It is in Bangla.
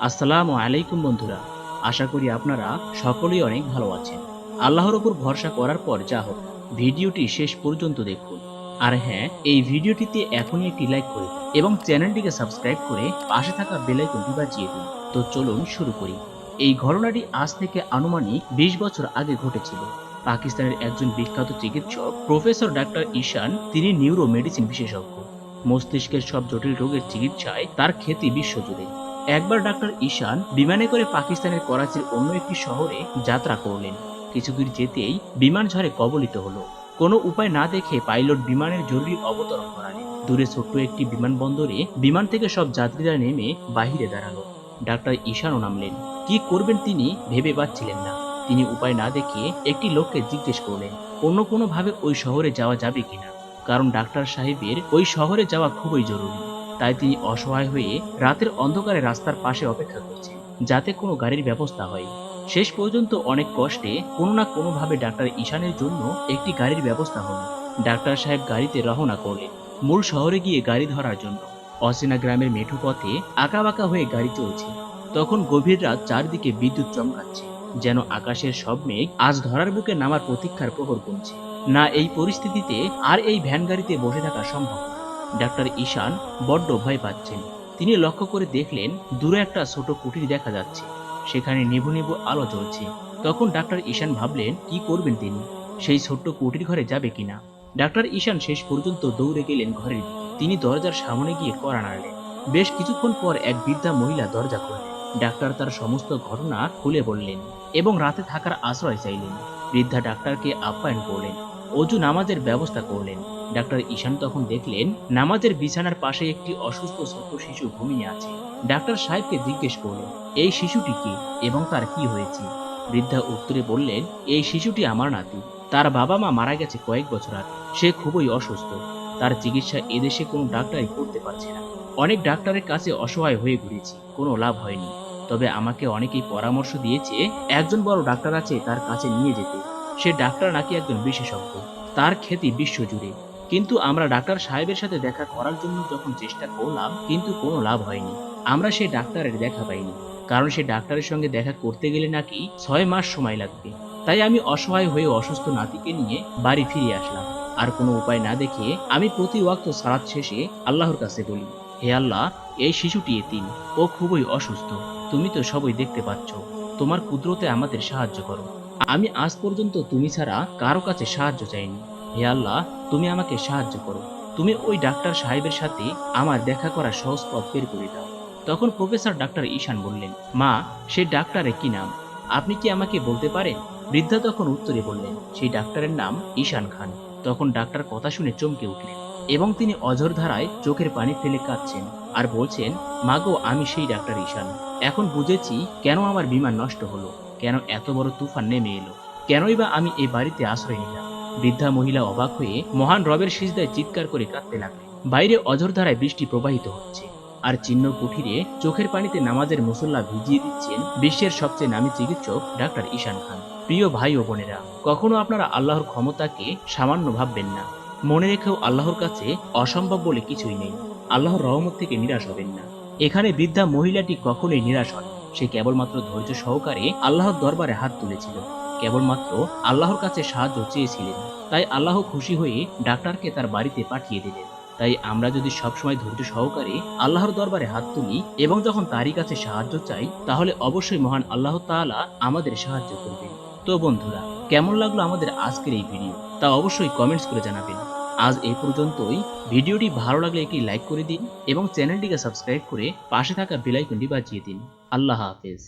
আসসালামু আলাইকুম বন্ধুরা। আশা করি আপনারা সকলেই অনেক ভালো আছেন। আল্লাহর উপর ভরসা করার পর যা হোক, ভিডিওটি শেষ পর্যন্ত দেখুন। আর হ্যাঁ, এই ভিডিওটিতে এখনই একটি লাইক করে দিন এবং চ্যানেলটিকে সাবস্ক্রাইব করে পাশে থাকা বেল আইকনটি বাজিয়ে দিন। তো চলুন শুরু করি। এই ঘটনাটি আজ থেকে আনুমানিক ২০ বছর আগে ঘটেছিল। পাকিস্তানের একজন বিখ্যাত চিকিৎসক প্রফেসর ডাক্তার ঈশান, তিনি নিউরো মেডিসিন বিশেষজ্ঞ। মস্তিষ্কের সব জটিল রোগের চিকিৎসায় তার খ্যাতি বিশ্বজুড়ে। একবার ডাক্তার ঈশান বিমানে করে পাকিস্তানের করাচির অন্য একটি শহরে যাত্রা করলেন। কিছুদূর যেতেই বিমান ঝড়ে কবলিত হলো। কোনো উপায় না দেখে পাইলট বিমানের জরুরি অবতরণ করালেন। দূরে ছোট্ট একটি বিমানবন্দরে বিমান থেকে সব যাত্রীরা নেমে বাহিরে দাঁড়ালো। ডাক্তার ঈশানও নামলেন। কি করবেন তিনি ভেবে পাচ্ছিলেন না। তিনি উপায় না দেখে একটি লোককে জিজ্ঞেস করলেন অন্য কোনোভাবে ওই শহরে যাওয়া যাবে কিনা, কারণ ডাক্তার সাহেবের ওই শহরে যাওয়া খুবই জরুরি। তাই তিনি অসহায় হয়ে রাতের অন্ধকারে রাস্তার পাশে অপেক্ষা করছেন, যাতে কোনো গাড়ির ব্যবস্থা হয়। শেষ পর্যন্ত অনেক কষ্টে কোনো না কোনোভাবে ডাক্তার ঈশানের জন্য একটি গাড়ির ব্যবস্থা হলো। ডাক্তার সাহেব গাড়িতে রওনা করলেন মূল শহরে গিয়ে গাড়ি ধরার জন্য। অচেনা গ্রামের মেঠো পথে আঁকাবাঁকা হয়ে গাড়ি চলছে। তখন গভীর রাত, চারদিকে বিদ্যুৎ চমকাচ্ছে, যেন আকাশের সব মেঘ আজ ধরার বুকে নামার প্রতীক্ষার প্রহর গুনছে। না, এই পরিস্থিতিতে আর এই ভ্যান গাড়িতে বসে থাকা সম্ভব না। ডাক্তার ঈশান বড্ড ভয় পাচ্ছেন। তিনি লক্ষ্য করে দেখলেন দূরে একটা ছোট কুটির দেখা যাচ্ছে। সেখানে নিভু নিভু আলো জ্বলছে। তখন ডাক্তার ঈশান ভাবলেন কি করবেন তিনি, সেই ছোট্ট কুটির ঘরে যাবে কিনা। ডাক্তার ঈশান শেষ পর্যন্ত দৌড়ে গেলেন ঘরের দিকে। তিনি দরজার সামনে গিয়ে কড়া নাড়লেন। বেশ কিছুক্ষণ পর এক বৃদ্ধা মহিলা দরজা খুললেন। ডাক্তার তার সমস্ত ঘটনা খুলে বললেন এবং রাতে থাকার আশ্রয় চাইলেন। বৃদ্ধা ডাক্তারকে আপ্যায়ন করলেন, অজু নামাজের ব্যবস্থা করলেন। ডাক্তার ঈশান তখন দেখলেন নামাজের বিছানার পাশে একটি অসুস্থ ছোট্ট শিশু ঘুমিয়ে আছে। ডাক্তার সাহেবকে জিজ্ঞেস করলেন এই শিশুটি কে এবং তার কি হয়েছে। বৃদ্ধা উত্তরে বললেন এই শিশুটি আমার নাতি। তার বাবা মা মারা গেছে কয়েক বছর আগে। সে খুবই অসুস্থ। তার চিকিৎসা এদেশে কোনো ডাক্তারই করতে পারছে না। অনেক ডাক্তারের কাছে অসহায় হয়ে ঘুরেছি, কোনো লাভ হয়নি। তবে আমাকে অনেকেই পরামর্শ দিয়েছে একজন বড় ডাক্তার আছে, তার কাছে নিয়ে যেতে। সে ডাক্তার নাকি একজন বিশেষজ্ঞ, তার খ্যাতি বিশ্বজুড়ে। কিন্তু আমরা ডাক্তার সাহেবের সাথে দেখা করার জন্য যখন চেষ্টা করলাম, কিন্তু কোনো লাভ হয়নি। আমরা সেই ডাক্তারের দেখা পাইনি, কারণ সে ডাক্তারের সঙ্গে দেখা করতে গেলে নাকি 6 মাস সময় লাগবে। তাই আমি অসহায় হয়ে অসুস্থ নাতিকে নিয়ে বাড়ি ফিরে আসলাম। আর কোনো উপায় না দেখে আমি প্রতি ওয়াক্ত সালাত শেষে আল্লাহর কাছে বলি, হে আল্লাহ, এই শিশুটি এতিম, ও খুবই অসুস্থ। তুমি তো সবই দেখতে পাচ্ছ। তোমার কুদরতে আমাদের সাহায্য করো। আমি আজ পর্যন্ত তুমি ছাড়া কারো কাছে সাহায্য চাইনি। হে আল্লাহ, তুমি আমাকে সাহায্য করো। তুমি ওই ডাক্তার সাহেবের সাথে আমার দেখা করার সহজ পথ বের করে দাও। তখন প্রফেসর ডাক্তার ঈশান বললেন, মা, সেই ডাক্তারের কি নাম? আপনি কি আমাকে বলতে পারেন? বৃদ্ধা তখন উত্তরে বললেন, সেই ডাক্তারের নাম ঈশান খান। তখন ডাক্তার কথা শুনে চমকে উঠলেন এবং তিনি অঝোর ধারায় চোখের পানি ফেলে কাঁদছেন আর বলছেন, মাগো, আমি সেই ডাক্তার ঈশান। এখন বুঝেছি কেন আমার বিমান নষ্ট হলো, কেন এত বড় তুফান নেমে এলো, কেনই বা আমি এই বাড়িতে আশ্রয় নিলাম। বৃদ্ধা মহিলা অবাক হয়ে মহান রবের সিজদায় চিৎকার করে কাঁদতে লাগলেন। বাইরে অঝোর ধারায় বৃষ্টি প্রবাহিত হচ্ছে, আর চিহ্ন কুঠিরে চোখের পানিতে নামাজের মুসল্লা ভিজিয়ে দিচ্ছেন বিশ্বের সবচেয়ে নামী চিকিৎসক ডাক্তার ঈশান খান। প্রিয় ভাই ও বোনেরা, কখনো আপনারা আল্লাহর ক্ষমতাকে সামান্য ভাববেন না। মনে রেখেও আল্লাহর কাছে অসম্ভব বলে কিছুই নেই। আল্লাহর রহমত থেকে নিরাশ হবেন না। এখানে বৃদ্ধা মহিলাটি কখনোই নিরাশ হন। সে কেবলমাত্র ধৈর্য সহকারে আল্লাহর দরবারে হাত তুলেছিল, কেবলমাত্র আল্লাহর কাছে সাহায্য চেয়েছিলেন। তাই আল্লাহ খুশি হয়ে ডাক্তারকে তার বাড়িতে পাঠিয়ে দিলেন। তাই আমরা যদি সবসময় ধৈর্য সহকারে আল্লাহর দরবারে হাত তুলি এবং যখন তারই কাছে সাহায্য চাই, তাহলে অবশ্যই মহান আল্লাহ তাআলা আমাদের সাহায্য করবেন। তো বন্ধুরা, কেমন লাগলো আমাদের আজকের এই ভিডিও, তা অবশ্যই কমেন্টস করে জানাবেন। আজ এই পর্যন্তই। ভিডিওটি ভালো লাগলে একটি লাইক করে দিন এবং চ্যানেলটিকে সাবস্ক্রাইব করে পাশে থাকা বেল আইকনটি বাজিয়ে দিন। আল্লাহ হাফেজ।